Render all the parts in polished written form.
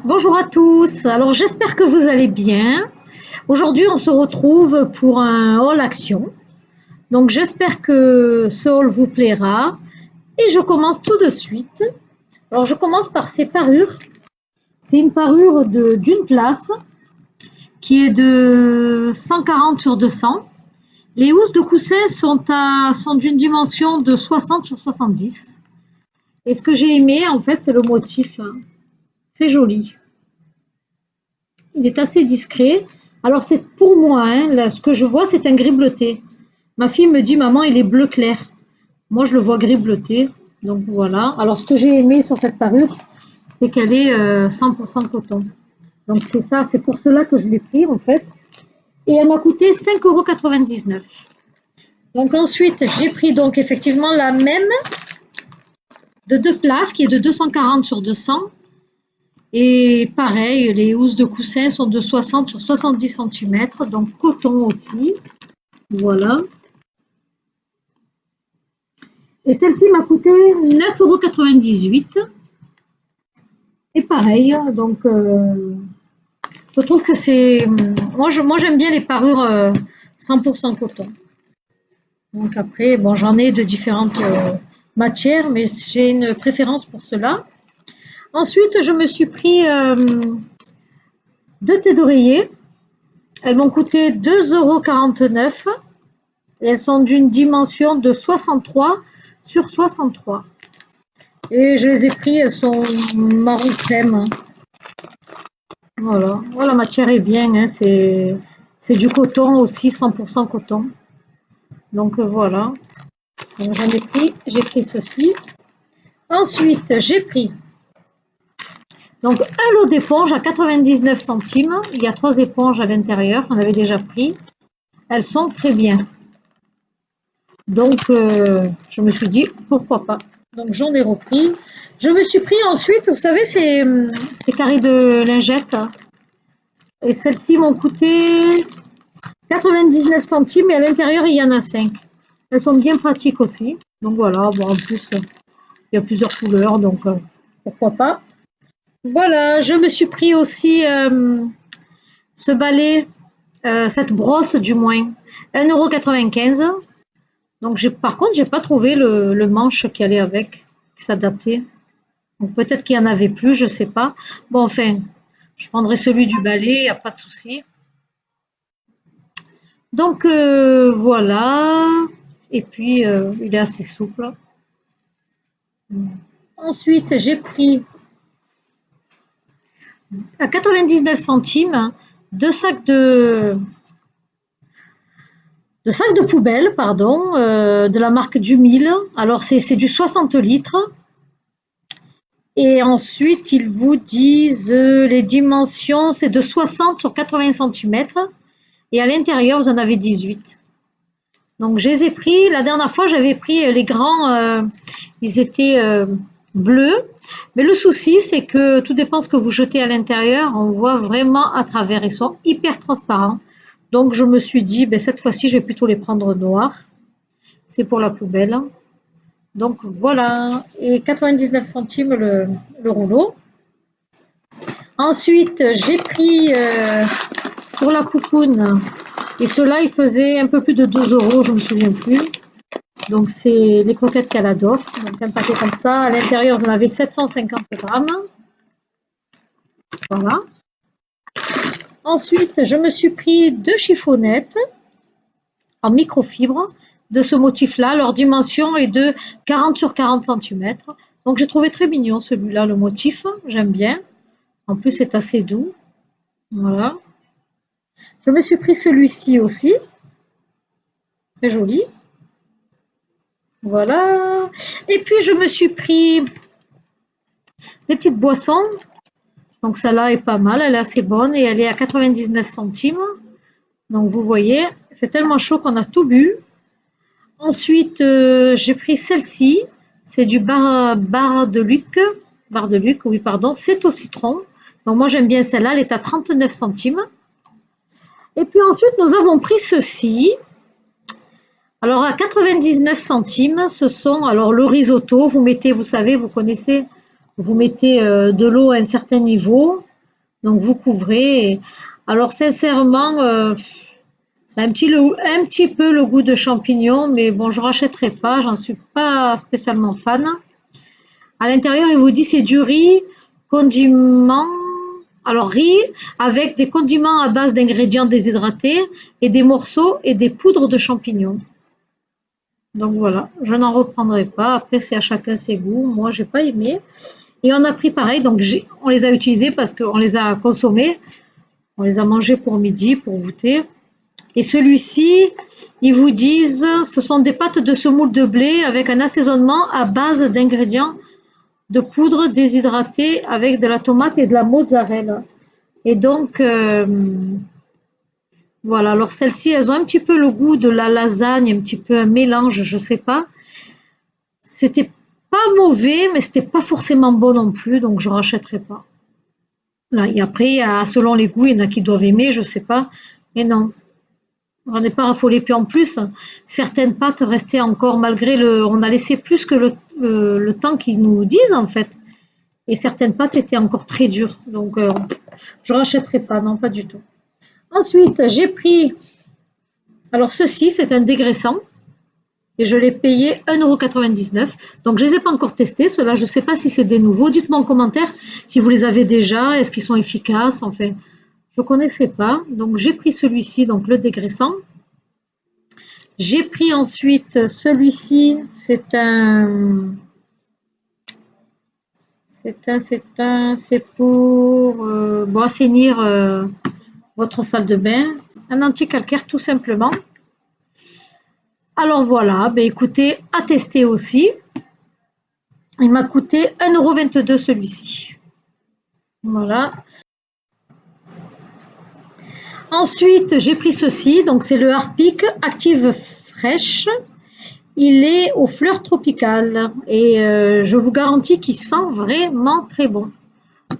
Bonjour à tous, alors j'espère que vous allez bien. Aujourd'hui on se retrouve pour un haul action. Donc j'espère que ce haul vous plaira et je commence tout de suite. Alors je commence par ces parures. C'est une parure d'une place qui est de 140 sur 200. Les housses de coussin sont d'une dimension de 60 sur 70. Et ce que j'ai aimé en fait c'est le motif, hein, très joli. Il est assez discret. Alors c'est pour moi, hein, là, ce que je vois, c'est un gris bleuté. Ma fille me dit, maman, il est bleu clair. Moi, je le vois gris bleuté. Donc voilà. Alors ce que j'ai aimé sur cette parure, c'est qu'elle est 100% coton. Donc c'est ça, c'est pour cela que je l'ai pris en fait. Et elle m'a coûté 5,99 €. Donc ensuite, j'ai pris donc effectivement la même de 2 places qui est de 240 sur 200. Et pareil, les housses de coussin sont de 60 sur 70 cm, donc coton aussi. Voilà. Et celle-ci m'a coûté 9,98 €. Et pareil, donc je trouve que c'est... Moi j'aime bien les parures 100% coton. Donc après, bon, j'en ai de différentes matières, mais j'ai une préférence pour cela. Ensuite, je me suis pris 2 thés d'oreiller. Elles m'ont coûté 2,49 € et elles sont d'une dimension de 63 sur 63. Et je les ai pris, elles sont marron crème. Voilà, oh, la matière est bien, hein, c'est du coton aussi, 100% coton. Donc voilà, j'ai pris ceci. Ensuite, j'ai pris donc un lot d'éponges à 99 centimes. Il y a 3 éponges à l'intérieur, on avait déjà pris. Elles sont très bien. Donc je me suis dit pourquoi pas. Donc j'en ai repris. Je me suis pris ensuite, vous savez, ces carrés de lingettes. Et celles-ci m'ont coûté 99 centimes et à l'intérieur, il y en a 5. Elles sont bien pratiques aussi. Donc voilà, bon, en plus, il y a plusieurs couleurs, donc pourquoi pas. Voilà, je me suis pris aussi ce balai, cette brosse du moins, 1,95 €. Donc par contre, j'ai pas trouvé le manche qui allait avec, qui s'adaptait. Donc peut-être qu'il y en avait plus, je sais pas. Bon, enfin, je prendrai celui du balai, il n'y a pas de souci. Donc voilà. Et puis il est assez souple. Ensuite, j'ai pris à 99 centimes deux sacs de poubelle, pardon, de la marque Dumil. Alors c'est du 60 litres. Et ensuite, ils vous disent les dimensions, c'est de 60 sur 80 cm. Et à l'intérieur, vous en avez 18. Donc, je les ai pris. La dernière fois, j'avais pris les grands, ils étaient bleus. Mais le souci, c'est que tout dépend ce que vous jetez à l'intérieur. On voit vraiment à travers. Ils sont hyper transparents. Donc, je me suis dit, ben, cette fois-ci, je vais plutôt les prendre noirs. C'est pour la poubelle. Donc voilà, et 99 centimes le rouleau. Ensuite, j'ai pris pour la poupoune, et cela il faisait un peu plus de 2 €, je ne me souviens plus. Donc c'est des croquettes Calador, donc un paquet comme ça. À l'intérieur, vous en avez 750 grammes. Voilà. Ensuite, je me suis pris 2 chiffonnettes en microfibre de ce motif-là. Leur dimension est de 40 sur 40 cm. Donc j'ai trouvé très mignon celui-là, le motif, j'aime bien. En plus, c'est assez doux. Voilà. Je me suis pris celui-ci aussi. Très joli. Voilà. Et puis, je me suis pris des petites boissons. Donc, celle-là est pas mal. Elle est assez bonne et elle est à 99 centimes. Donc, vous voyez, il fait tellement chaud qu'on a tout bu. Ensuite, j'ai pris celle-ci. C'est du bar de Luc. Bar de Luc, oui, pardon. C'est au citron. Donc, moi, j'aime bien celle-là. Elle est à 39 centimes. Et puis ensuite, nous avons pris ceci. Alors, à 99 centimes, ce sont alors le risotto. Vous mettez, vous savez, vous connaissez, vous mettez de l'eau à un certain niveau. Donc vous couvrez. Alors sincèrement, c'est un petit peu le goût de champignon, mais bon, je rachèterai pas, j'en suis pas spécialement fan. À l'intérieur, il vous dit c'est du riz, condiments, alors riz avec des condiments à base d'ingrédients déshydratés et des morceaux et des poudres de champignons. Donc voilà, je n'en reprendrai pas. Après, c'est à chacun ses goûts. Moi, j'ai pas aimé. Et on a pris pareil, donc on les a utilisés parce qu'on les a consommés. On les a mangés pour midi, pour goûter. Et celui-ci, ils vous disent, ce sont des pâtes de semoule de blé avec un assaisonnement à base d'ingrédients de poudre déshydratée avec de la tomate et de la mozzarella. Et donc, voilà. Alors celles-ci, elles ont un petit peu le goût de la lasagne, un petit peu un mélange, je sais pas. C'était pas mauvais, mais c'était pas forcément bon non plus, donc je rachèterai pas. Là, et après, selon les goûts, il y en a qui doivent aimer, je sais pas. Mais non, on n'est pas raffolé. Puis en plus, certaines pâtes restaient encore malgré le. On a laissé plus que le temps qu'ils nous disent en fait. Et certaines pâtes étaient encore très dures. Donc, je rachèterai pas, non, pas du tout. Ensuite, j'ai pris. Alors, ceci, c'est un dégraissant. Et je l'ai payé 1,99 €. Donc, je ne les ai pas encore testés. Ceux-là, je ne sais pas si c'est des nouveaux. Dites-moi en commentaire si vous les avez déjà. Est-ce qu'ils sont efficaces? Enfin, je ne connaissais pas. Donc, j'ai pris celui-ci, donc le dégraissant. J'ai pris ensuite celui-ci. C'est pour bon, assainir votre salle de bain. Un anti-calcaire tout simplement. Alors voilà, ben écoutez, à tester aussi. Il m'a coûté 1,22 € celui-ci. Voilà. Ensuite, j'ai pris ceci. Donc, c'est le Harpic Active Fresh. Il est aux fleurs tropicales. Et je vous garantis qu'il sent vraiment très bon.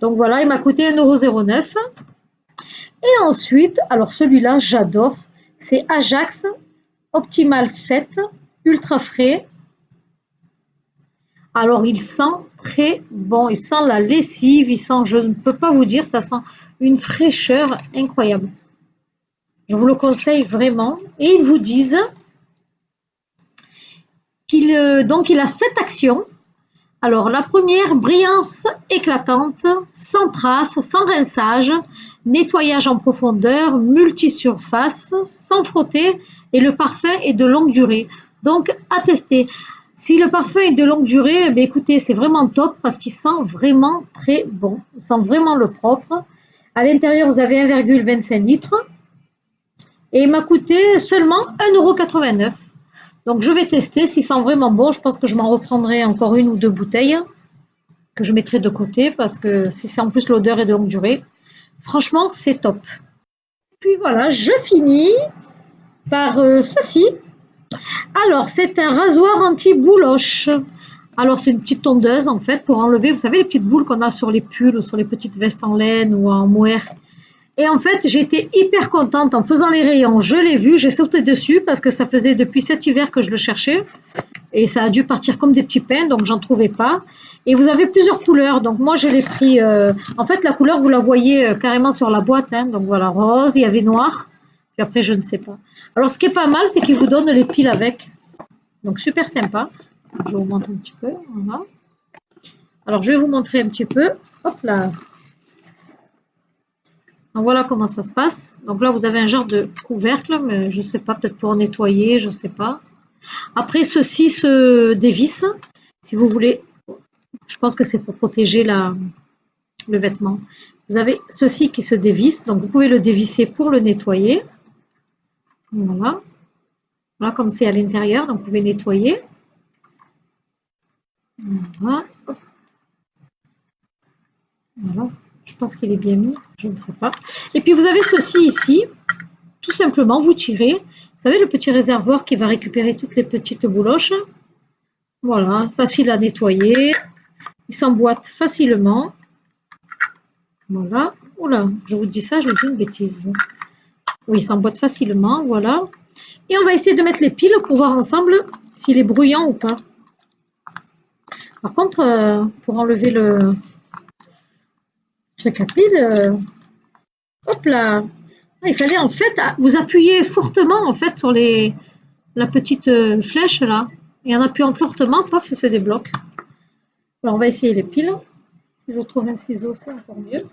Donc voilà, il m'a coûté 1,09 €. Et ensuite, alors celui-là, j'adore. C'est Ajax Optimal 7 Ultra Frais. Alors, il sent très bon. Il sent la lessive. Il sent, je ne peux pas vous dire, ça sent une fraîcheur incroyable. Je vous le conseille vraiment. Et ils vous disent qu'il il a 7 actions. Alors, la première, brillance éclatante, sans trace, sans rinçage, nettoyage en profondeur, multisurface, sans frotter, et le parfum est de longue durée. Donc, à tester. Si le parfum est de longue durée, eh écoutez, c'est vraiment top parce qu'il sent vraiment très bon. Il sent vraiment le propre. À l'intérieur, vous avez 1,25 litres. Et il m'a coûté seulement 1,89 €. Donc, je vais tester s'il sent vraiment bon. Je pense que je m'en reprendrai encore une ou deux bouteilles que je mettrai de côté parce que si c'est en plus l'odeur est de longue durée, franchement, c'est top. Puis voilà, je finis par ceci. Alors, c'est un rasoir anti-bouloche. Alors, c'est une petite tondeuse en fait pour enlever, vous savez, les petites boules qu'on a sur les pulls ou sur les petites vestes en laine ou en mohair. Et en fait, j'étais hyper contente en faisant les rayons. Je l'ai vu, j'ai sauté dessus parce que ça faisait depuis cet hiver que je le cherchais. Et ça a dû partir comme des petits pains, donc j'en trouvais pas. Et vous avez plusieurs couleurs. Donc moi, je l'ai pris. En fait, la couleur, vous la voyez carrément sur la boîte. Hein. Donc voilà, rose, il y avait noir. Puis après, je ne sais pas. Alors, ce qui est pas mal, c'est qu'il vous donne les piles avec. Donc super sympa. Je vous montre un petit peu. Voilà. Alors, je vais vous montrer un petit peu. Hop là. Donc voilà comment ça se passe. Donc là, vous avez un genre de couvercle, mais je ne sais pas, peut-être pour nettoyer, je ne sais pas. Après, ceci se dévisse, si vous voulez. Je pense que c'est pour protéger le vêtement. Vous avez ceci qui se dévisse, donc vous pouvez le dévisser pour le nettoyer. Voilà. Voilà comme c'est à l'intérieur, donc vous pouvez nettoyer. Voilà. Voilà. Je pense qu'il est bien mis, je ne sais pas. Et puis vous avez ceci ici, tout simplement, vous tirez. Vous savez, le petit réservoir qui va récupérer toutes les petites bouloches. Voilà, facile à nettoyer. Il s'emboîte facilement. Voilà. Oula, je vous dis ça, je vous dis une bêtise. Oui, il s'emboîte facilement, voilà. Et on va essayer de mettre les piles pour voir ensemble s'il est bruyant ou pas. Par contre, pour enlever Je récapitule. Hop là. Ah, il fallait en fait vous appuyer fortement en fait sur la petite flèche là. Et en appuyant fortement, paf, ça se débloque. Alors on va essayer les piles. Si je trouve un ciseau, c'est encore mieux.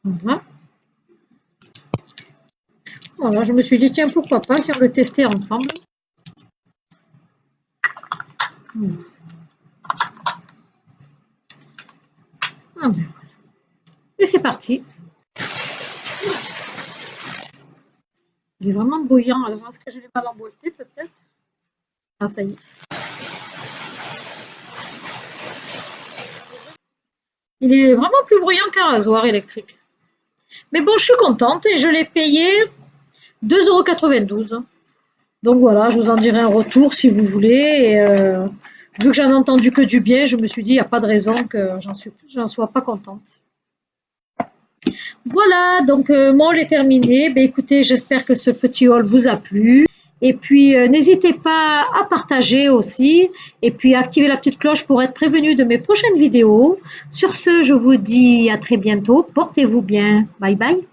Voilà. Voilà, je me suis dit, tiens, pourquoi pas si on le testait ensemble. Ah, ben voilà. Et c'est parti. Il est vraiment bouillant. Alors, est-ce que je l'ai mal emboîté peut-être? Ah, ça y est. Il est vraiment plus bruyant qu'un rasoir électrique. Mais bon, je suis contente et je l'ai payé 2,92 €. Donc voilà, je vous en dirai un retour si vous voulez. Et, vu que j'en ai entendu que du bien, je me suis dit, il n'y a pas de raison que j'en sois pas contente. Voilà, donc mon haul est terminé. Ben, écoutez, j'espère que ce petit haul vous a plu. Et puis, n'hésitez pas à partager aussi. Et puis, activer la petite cloche pour être prévenu de mes prochaines vidéos. Sur ce, je vous dis à très bientôt. Portez-vous bien. Bye bye.